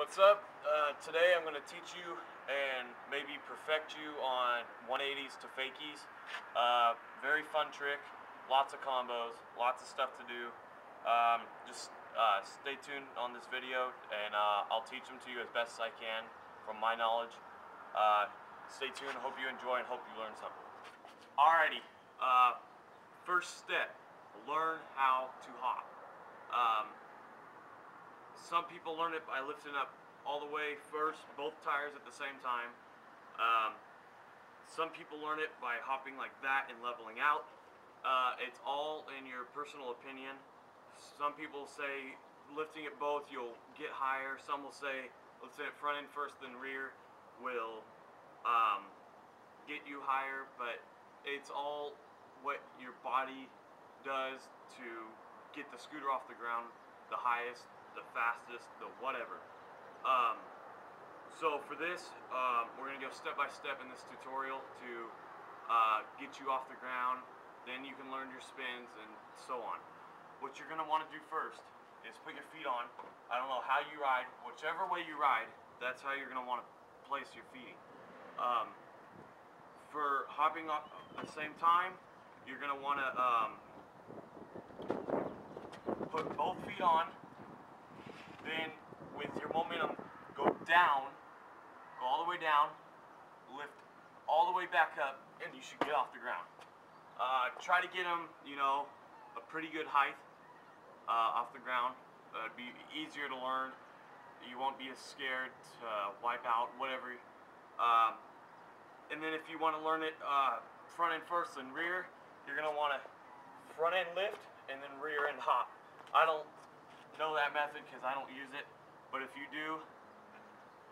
What's up? Today I'm going to teach you and maybe perfect you on 180s to fakies. Very fun trick, lots of combos, lots of stuff to do. Just stay tuned on this video and I'll teach them to you as best as I can from my knowledge. Stay tuned, hope you enjoy and hope you learn something. Alrighty, first step, learn how to hop. Some people learn it by lifting up all the way first, both tires at the same time. Some people learn it by hopping like that and leveling out. It's all in your personal opinion. Some people say lifting it both you'll get higher. Some will say lifting it front end first then rear will get you higher, but it's all what your body does to get the scooter off the ground the highest, the fastest, the whatever. So for this, we're going to go step by step in this tutorial to get you off the ground. Then you can learn your spins and so on. What you're going to want to do first is put your feet on. I don't know how you ride. Whichever way you ride, that's how you're going to want to place your feet. For hopping up at the same time, you're going to want to put both feet on. Then with your momentum, go down, go all the way down, lift all the way back up, and you should get off the ground. Try to get them, a pretty good height off the ground. It'd be easier to learn. You won't be as scared to wipe out, whatever. And then if you want to learn it front end first and rear, you're going to want to front end lift and then rear end hop. I don't know that method because I don't use it, but if you do,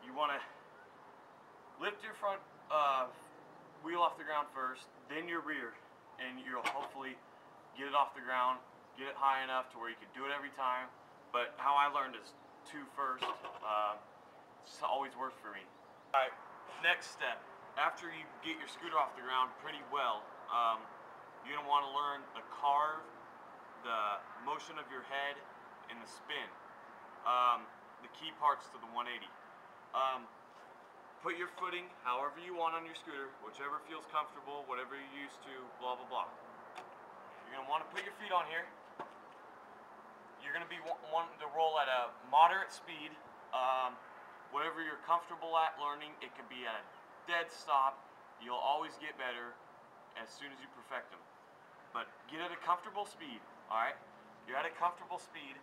you want to lift your front wheel off the ground first, then your rear, and you'll hopefully get it off the ground, get it high enough to where you can do it every time. But how I learned is 2 first. It's always worked for me. Alright, next step. After you get your scooter off the ground pretty well, you're going to want to learn the carve, the motion of your head, and the spin. The key parts to the 180. Put your footing however you want on your scooter, whichever feels comfortable, whatever you're used to, blah blah blah. You're going to want to put your feet on here. You're going to be wanting to roll at a moderate speed. Whatever you're comfortable at learning, it can be at a dead stop. You'll always get better as soon as you perfect them. But get at a comfortable speed, alright? You're at a comfortable speed.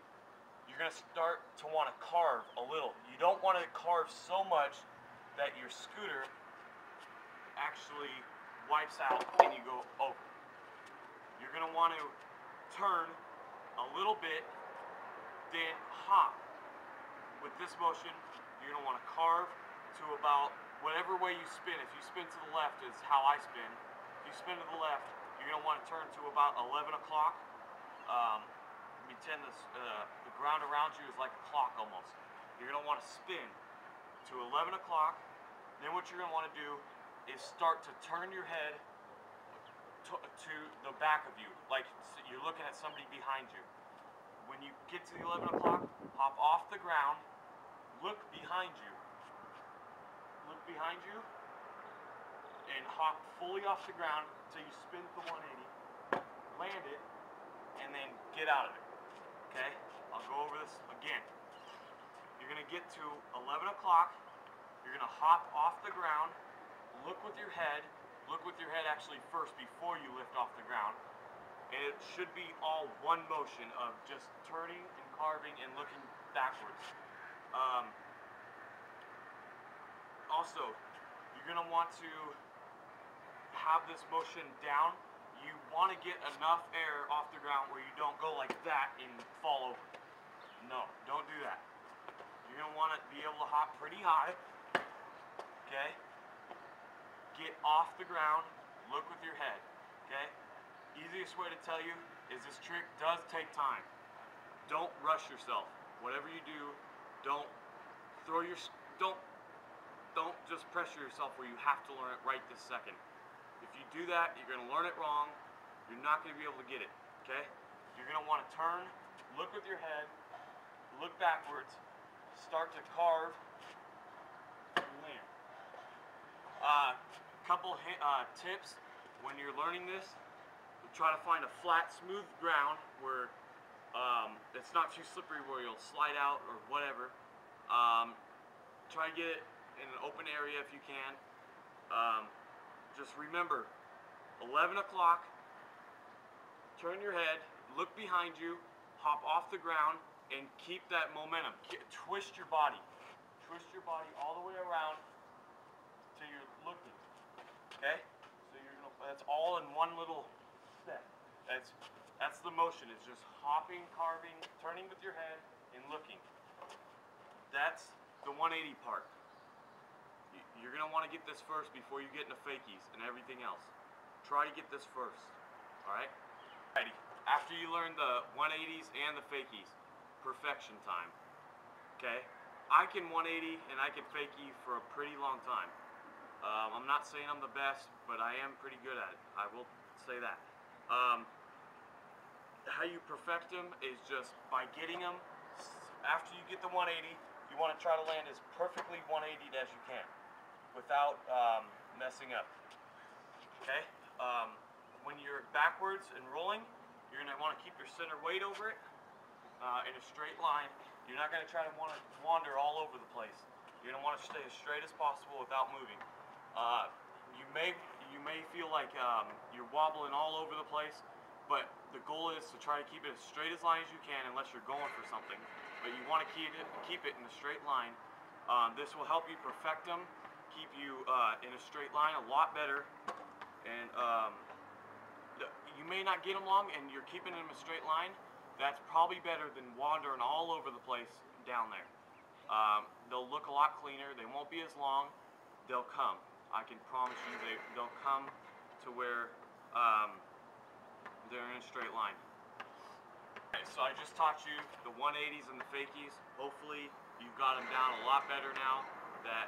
You're going to start to want to carve a little. You don't want to carve so much that your scooter actually wipes out and you go over. You're going to want to turn a little bit, then hop. With this motion, you're going to want to carve to about whatever way you spin. If you spin to the left is how I spin. If you spin to the left, you're going to want to turn to about 11 o'clock. Pretend the ground around you is like a clock almost. You're going to want to spin to 11 o'clock. Then what you're going to want to do is start to turn your head to the back of you, like you're looking at somebody behind you. When you get to the 11 o'clock, hop off the ground, look behind you. Look behind you, and hop fully off the ground until you spin the 180, land it, and then get out of it. Okay, I'll go over this again. You're going to get to 11 o'clock, you're going to hop off the ground, look with your head actually first before you lift off the ground, and it should be all one motion of just turning and carving and looking backwards. Also, you're going to want to have this motion down. You want to get enough air off the ground where you don't go like that and fall over. No, don't do that. You're going to want to be able to hop pretty high. Okay? Get off the ground, look with your head. Okay? Easiest way to tell you is this trick does take time. Don't rush yourself. Whatever you do, don't just pressure yourself where you have to learn it right this second. If you do that, you're going to learn it wrong. You're not going to be able to get it, okay? You're going to want to turn, look with your head, look backwards, start to carve and land. Couple tips when you're learning this: try to find a flat, smooth ground where it's not too slippery, where you'll slide out or whatever. Try to get it in an open area if you can. Just remember, 11 o'clock, turn your head, look behind you, hop off the ground, and keep that momentum. Twist your body all the way around till you're looking. Okay? So that's all in one little step. That's the motion. It's just hopping, carving, turning with your head, and looking. That's the 180 part. You're going to want to get this first before you get into fakies and everything else. Try to get this first. Alright? Alrighty. After you learn the 180s and the fakies, perfection time. Okay? I can 180 and I can fakie for a pretty long time. I'm not saying I'm the best, but I am pretty good at it. I will say that. How you perfect them is just by getting them. After you get the 180, you want to try to land as perfectly 180'd as you can, without messing up. Okay? When you're backwards and rolling, you're going to want to keep your center weight over it in a straight line. You're not going to try to want to wander all over the place. You're going to want to stay as straight as possible without moving. You may feel like you're wobbling all over the place, but the goal is to try to keep it as straight as line as you can, unless you're going for something. But you want to keep it in a straight line. This will help you perfect them, keep you in a straight line a lot better. And you may not get them long, and you're keeping them in a straight line. That's probably better than wandering all over the place down there. They'll look a lot cleaner. They won't be as long. They'll come. I can promise you they'll come to where they're in a straight line. Okay, so I just taught you the 180s and the fakies. Hopefully you've got them down a lot better now that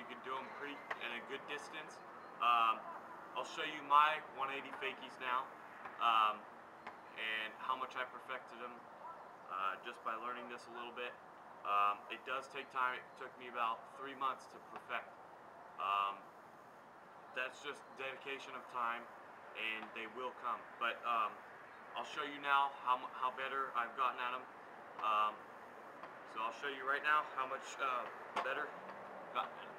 you can do them pretty in a good distance. I'll show you my 180 fakies now and how much I perfected them just by learning this a little bit. It does take time. It took me about 3 months to perfect. That's just dedication of time, and they will come. But I'll show you now how better I've gotten at them. So I'll show you right now how much better I've gotten at them.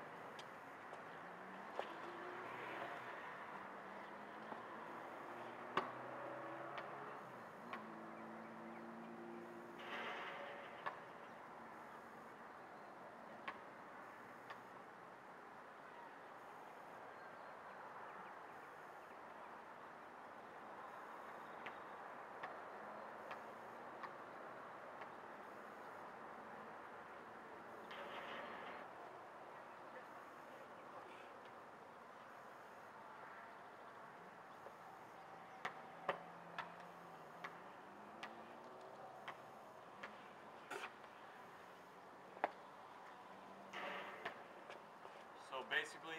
So basically,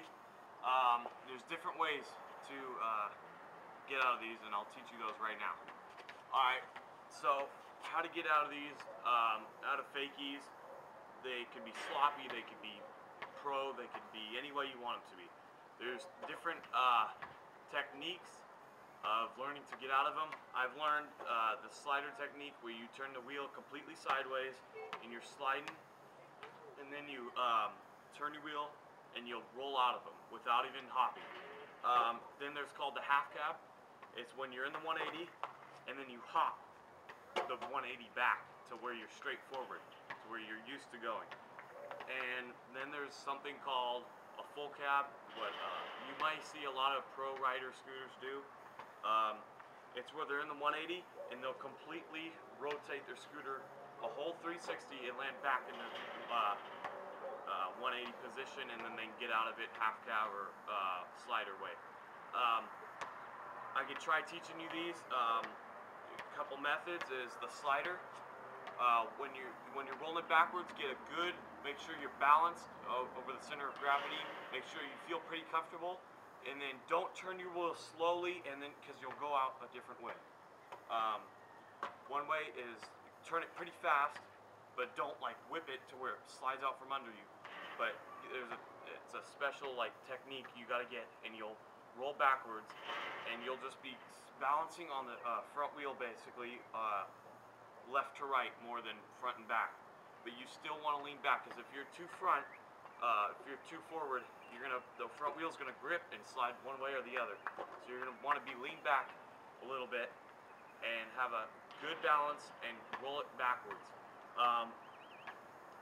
there's different ways to get out of these, and I'll teach you those right now. Alright, so how to get out of these, out of fakies. They can be sloppy, they can be pro, they can be any way you want them to be. There's different techniques of learning to get out of them. I've learned the slider technique, where you turn the wheel completely sideways and you're sliding, and then you turn your wheel and you'll roll out of them without even hopping. Then there's called the half cab. It's when you're in the 180 and then you hop the 180 back to where you're straight forward, to where you're used to going. And then there's something called a full cab, what you might see a lot of pro rider scooters do. It's where they're in the 180 and they'll completely rotate their scooter a whole 360 and land back in the 180 position, and then they can get out of it half cab or slider way. I could try teaching you these. A couple methods is the slider. When you're rolling backwards, make sure you're balanced over the center of gravity. Make sure you feel pretty comfortable, and then don't turn your wheel slowly, and then because you'll go out a different way. One way is turn it pretty fast, but don't like whip it to where it slides out from under you. But it's a special like technique you gotta get, and you'll roll backwards, and you'll just be balancing on the front wheel basically, left to right more than front and back. But you still want to lean back, because if you're too front, if you're too forward, the front wheel's gonna grip and slide one way or the other. So you're gonna want to be leaned back a little bit and have a good balance and roll it backwards.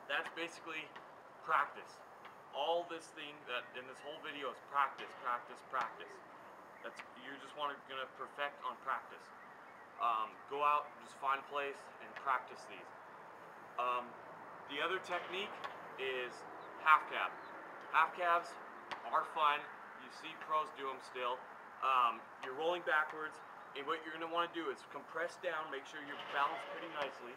That's basically practice. All this thing that in this whole video is practice, practice, practice. You just gonna perfect on practice. Go out, just find a place and practice these. The other technique is half cab. Half cabs are fun. You see pros do them still. You're rolling backwards, and what you're going to want to do is compress down, make sure you're balanced pretty nicely,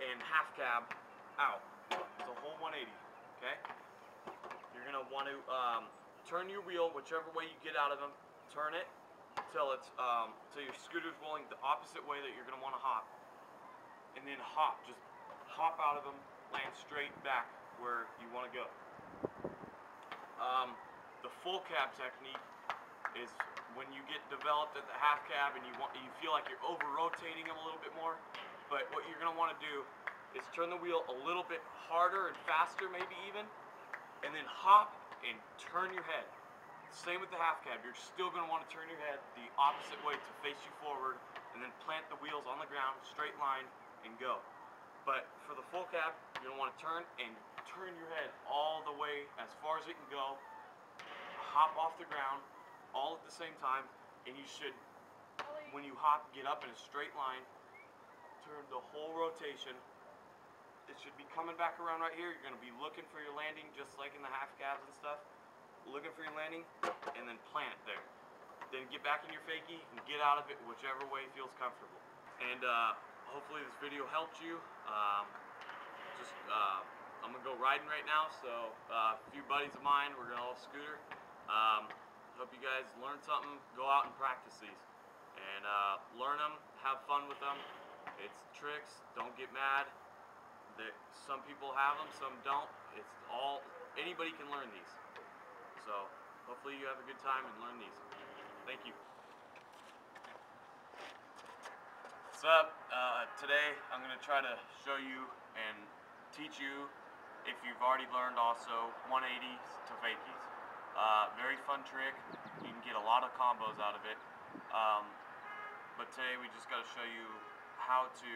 and half cab out. It's a whole 180, okay? You're going to want to turn your wheel whichever way you get out of them, turn it till your scooter's rolling the opposite way that you're going to want to hop, and then hop. Just hop out of them, land straight back where you want to go. The full cab technique is when you get developed at the half cab and you feel like you're over rotating them a little bit more. But what you're going to want to do is turn the wheel a little bit harder and faster, maybe even, and then hop and turn your head. Same with the half cab. You're still going to want to turn your head the opposite way to face you forward, and then plant the wheels on the ground, straight line, and go. But for the full cab, you're going to want to turn your head all the way as far as it can go, hop off the ground all at the same time, and you should, when you hop, get up in a straight line, turn the whole rotation. It should be coming back around right here. You're going to be looking for your landing just like in the half cabs and stuff. Looking for your landing, and then plant it there. Then get back in your fakie and get out of it whichever way feels comfortable. And hopefully this video helped you. I'm going to go riding right now, so a few buddies of mine, we're going to all scooter. Hope you guys learned something. Go out and practice these. And learn them, have fun with them. It's tricks, don't get mad. Some people have them, some don't. Anybody can learn these. So hopefully you have a good time and learn these. Thank you. What's up? Today I'm going to try to show you and teach you, if you've already learned also, 180s to fakies. Very fun trick. You can get a lot of combos out of it. But today we just got to show you how to